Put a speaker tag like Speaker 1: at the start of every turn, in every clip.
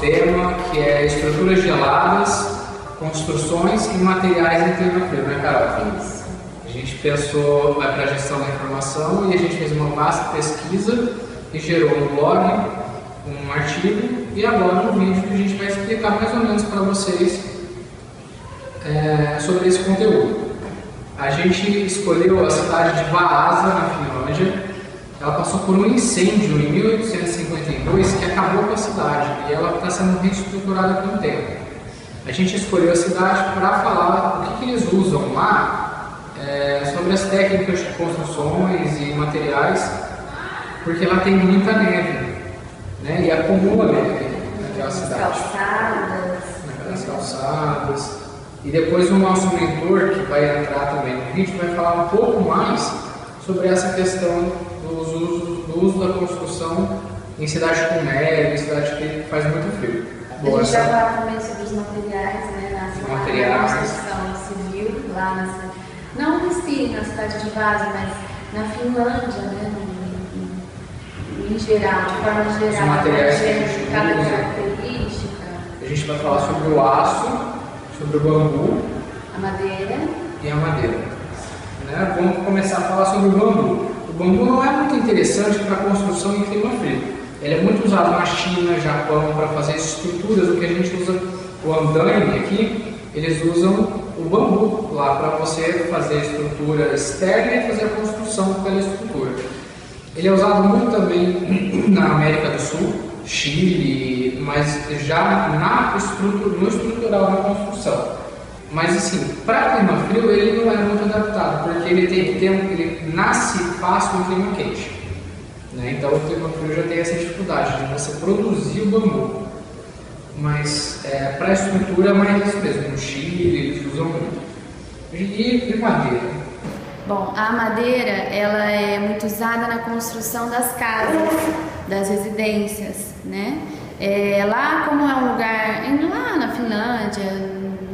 Speaker 1: tema que é estruturas geladas, construções e materiais em clima frio, né, Carol?
Speaker 2: Isso.
Speaker 1: A gente pensou para a gestão da informação e a gente fez uma vasta pesquisa e gerou um blog, um artigo e agora um vídeo que a gente vai explicar mais ou menos para vocês sobre esse conteúdo. A gente escolheu a cidade de Vaasa, na Finlândia. Ela passou por um incêndio em 1852 que acabou com a cidade e ela está sendo reestruturada com o tempo. A gente escolheu a cidade para falar o que eles usam lá sobre as técnicas de construções e materiais, porque ela tem muita neve, né? E acumula neve naquela cidade. Naquelas calçadas. E depois o nosso mentor, que vai entrar também no vídeo, vai falar um pouco mais sobre essa questão do uso da construção em cidade com neve, em cidade que faz muito frio.
Speaker 2: A gente vai falar também sobre os materiais, né, na construção civil, lá não na cidade de Vaasa, mas na Finlândia, né, em geral, de forma geral,
Speaker 1: os materiais
Speaker 2: cada característica.
Speaker 1: A gente vai falar sobre o aço, sobre o bambu,
Speaker 2: a madeira
Speaker 1: e a madeira. Né? Vamos começar a falar sobre o bambu. O bambu não é muito interessante para construção em clima frio. Ele é muito usado na China, Japão, para fazer estruturas. O que a gente usa, o andaime aqui, eles usam o bambu lá para você fazer a estrutura externa e fazer a construção pela estrutura. Ele é usado muito também na América do Sul, Chile, mas já no estrutural da construção. Mas assim, para clima frio ele não é muito adaptado, porque ele nasce fácil no clima quente. Né? Então o clima frio já tem essa dificuldade de você produzir o bambu. Mas para a estrutura é mais isso mesmo, no Chile eles usam muito. E madeira?
Speaker 2: Bom, a madeira ela é muito usada na construção das casas, das residências, né? Lá como é um lugar, lá na Finlândia,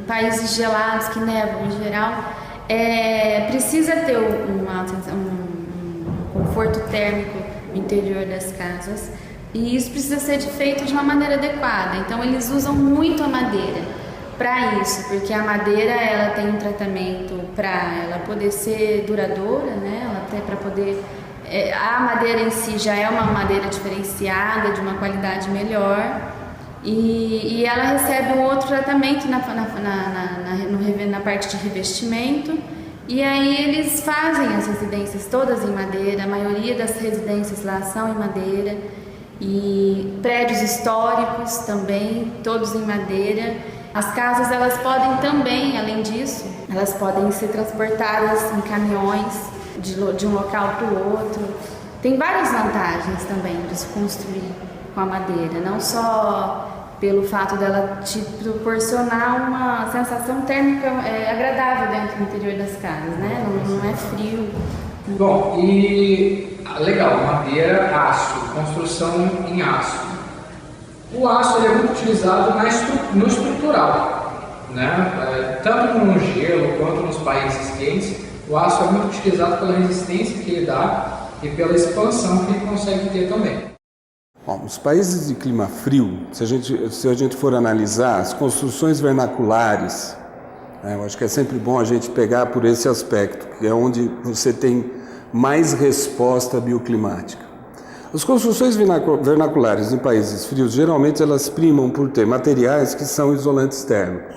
Speaker 2: países gelados que nevam em geral, precisa ter um conforto térmico no interior das casas e isso precisa ser feito de uma maneira adequada. Então eles usam muito a madeira para isso, porque a madeira ela tem um tratamento para ela poder ser duradoura, né? Ela tem para poder a madeira em si já é uma madeira diferenciada, de uma qualidade melhor. E ela recebe um outro tratamento na parte de revestimento. E aí eles fazem as residências todas em madeira, a maioria das residências lá são em madeira. E prédios históricos também, todos em madeira. As casas elas podem também, além disso, elas podem ser transportadas em caminhões de um local para o outro. Tem várias vantagens também de se construir com a madeira, não só pelo fato dela te proporcionar uma sensação térmica agradável dentro do interior das casas, né? Não é frio.
Speaker 1: Bom, e legal, madeira, aço, construção em aço. O aço ele é muito utilizado no estrutural, né? Tanto no gelo quanto nos países quentes, o aço é muito utilizado pela resistência que ele dá e pela expansão que ele consegue ter também.
Speaker 3: Bom, os países de clima frio, se a gente for analisar as construções vernaculares, eu acho que é sempre bom a gente pegar por esse aspecto, que é onde você tem mais resposta bioclimática. As construções vernaculares em países frios, geralmente elas primam por ter materiais que são isolantes térmicos.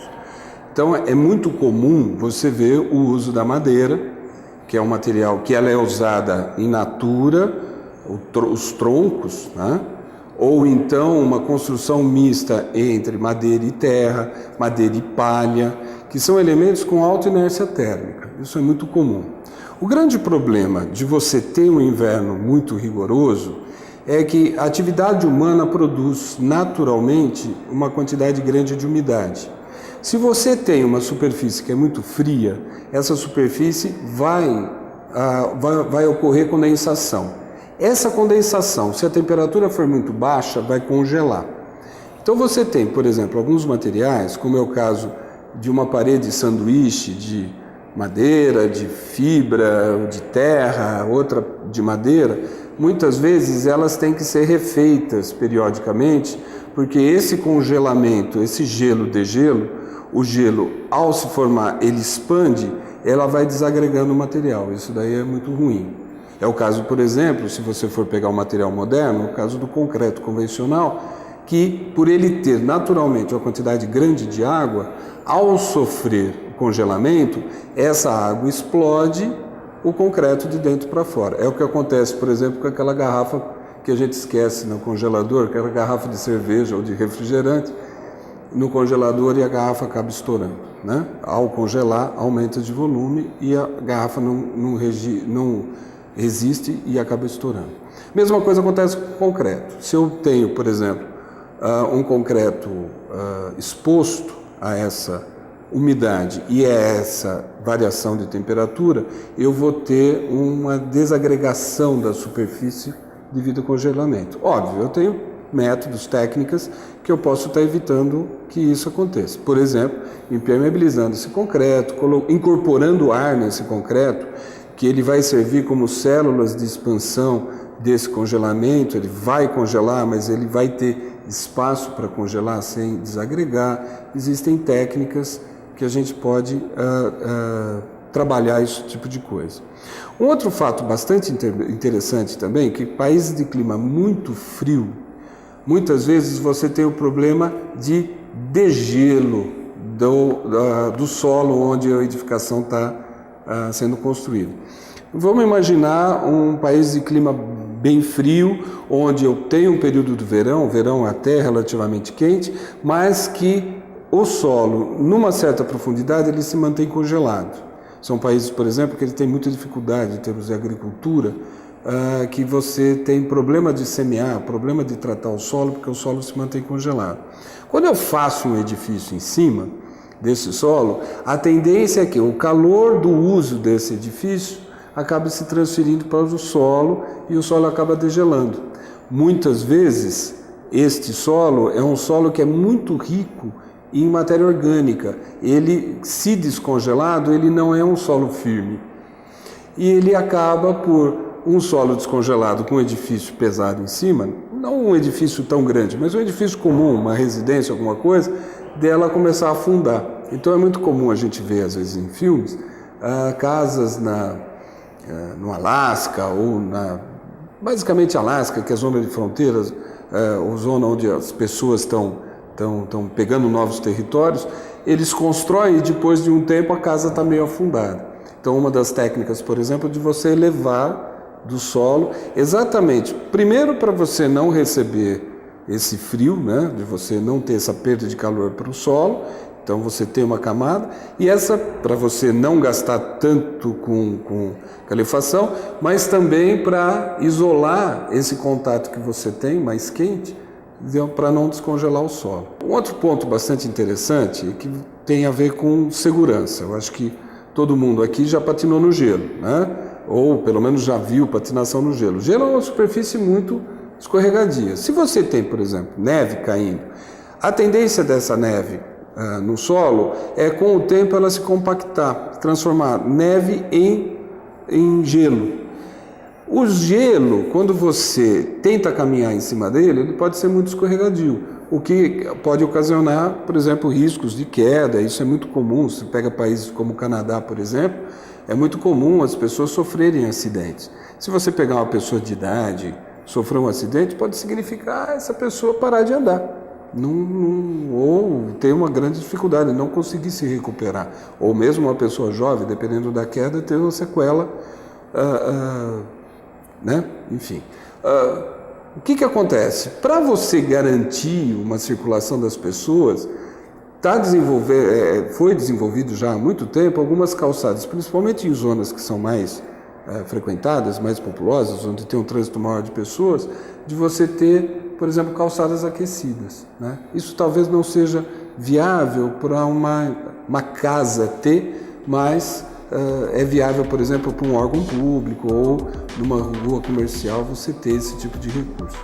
Speaker 3: Então é muito comum você ver o uso da madeira, que é um material que ela é usada in natura, os troncos, né? Ou então uma construção mista entre madeira e terra, madeira e palha, que são elementos com alta inércia térmica. Isso é muito comum. O grande problema de você ter um inverno muito rigoroso é que a atividade humana produz naturalmente uma quantidade grande de umidade. Se você tem uma superfície que é muito fria, essa superfície vai ocorrer condensação. Essa condensação, se a temperatura for muito baixa, vai congelar. Então você tem, por exemplo, alguns materiais, como é o caso de uma parede sanduíche de madeira, de fibra, de terra, outra de madeira, muitas vezes elas têm que ser refeitas periodicamente porque esse congelamento, esse gelo-degelo, o gelo, ao se formar, ele expande, ela vai desagregando o material. Isso daí é muito ruim. É o caso, por exemplo, se você for pegar um material moderno, o caso do concreto convencional, que por ele ter naturalmente uma quantidade grande de água, ao sofrer o congelamento, essa água explode o concreto de dentro para fora. É o que acontece, por exemplo, com aquela garrafa que a gente esquece no congelador, aquela garrafa de cerveja ou de refrigerante, no congelador, e a garrafa acaba estourando, né? Ao congelar, aumenta de volume e a garrafa não resiste e acaba estourando. Mesma coisa acontece com o concreto. Se eu tenho, por exemplo, um concreto exposto a essa umidade e a essa variação de temperatura, eu vou ter uma desagregação da superfície devido ao congelamento. Óbvio, eu tenho métodos, técnicas que eu posso estar evitando que isso aconteça. Por exemplo, impermeabilizando esse concreto, incorporando ar nesse concreto, que ele vai servir como células de expansão desse congelamento. Ele vai congelar, mas ele vai ter espaço para congelar sem desagregar. Existem técnicas que a gente pode trabalhar esse tipo de coisa. Um outro fato bastante interessante também, que países de clima muito frio, muitas vezes você tem o problema de degelo do solo onde a edificação está sendo construída. Vamos imaginar um país de clima bem frio, onde eu tenho um período do verão, o verão até relativamente quente, mas que o solo, numa certa profundidade, ele se mantém congelado. São países, por exemplo, que ele tem muita dificuldade em termos de agricultura, que você tem problema de semear, problema de tratar o solo, porque o solo se mantém congelado. Quando eu faço um edifício em cima desse solo, a tendência é que o calor do uso desse edifício acaba se transferindo para o solo e o solo acaba degelando. Muitas vezes, este solo é um solo que é muito rico em matéria orgânica. Ele, se descongelado, ele não é um solo firme. E ele acaba por um solo descongelado com um edifício pesado em cima, não um edifício tão grande, mas um edifício comum, uma residência, alguma coisa, dela começar a afundar. Então é muito comum a gente ver, às vezes em filmes, casas no Alasca, ou basicamente Alasca, que é a zona de fronteiras, ou zona onde as pessoas estão pegando novos territórios, eles constroem e depois de um tempo a casa está meio afundada. Então uma das técnicas, por exemplo, é de você elevar do solo, exatamente, primeiro para você não receber esse frio, né, de você não ter essa perda de calor para o solo, então você tem uma camada, e essa para você não gastar tanto com calefação, mas também para isolar esse contato que você tem, mais quente, para não descongelar o solo. Um outro ponto bastante interessante é que tem a ver com segurança. Eu acho que todo mundo aqui já patinou no gelo, né? Ou pelo menos já viu patinação no gelo. O gelo é uma superfície muito escorregadia. Se você tem, por exemplo, neve caindo, a tendência dessa neve no solo é, com o tempo, ela se compactar, transformar neve em gelo. O gelo, quando você tenta caminhar em cima dele, ele pode ser muito escorregadio, o que pode ocasionar, por exemplo, riscos de queda. Isso é muito comum. Se pega países como o Canadá, por exemplo, é muito comum as pessoas sofrerem acidentes. Se você pegar uma pessoa de idade, sofrer um acidente, pode significar essa pessoa parar de andar, ou ter uma grande dificuldade, não conseguir se recuperar. Ou mesmo uma pessoa jovem, dependendo da queda, ter uma sequela, né? Enfim. O que acontece? Para você garantir uma circulação das pessoas, foi desenvolvido já há muito tempo algumas calçadas, principalmente em zonas que são mais frequentadas, mais populosas, onde tem um trânsito maior de pessoas, de você ter, por exemplo, calçadas aquecidas, né? Isso talvez não seja viável para uma casa ter, mas é viável, por exemplo, para um órgão público ou numa rua comercial você ter esse tipo de recurso.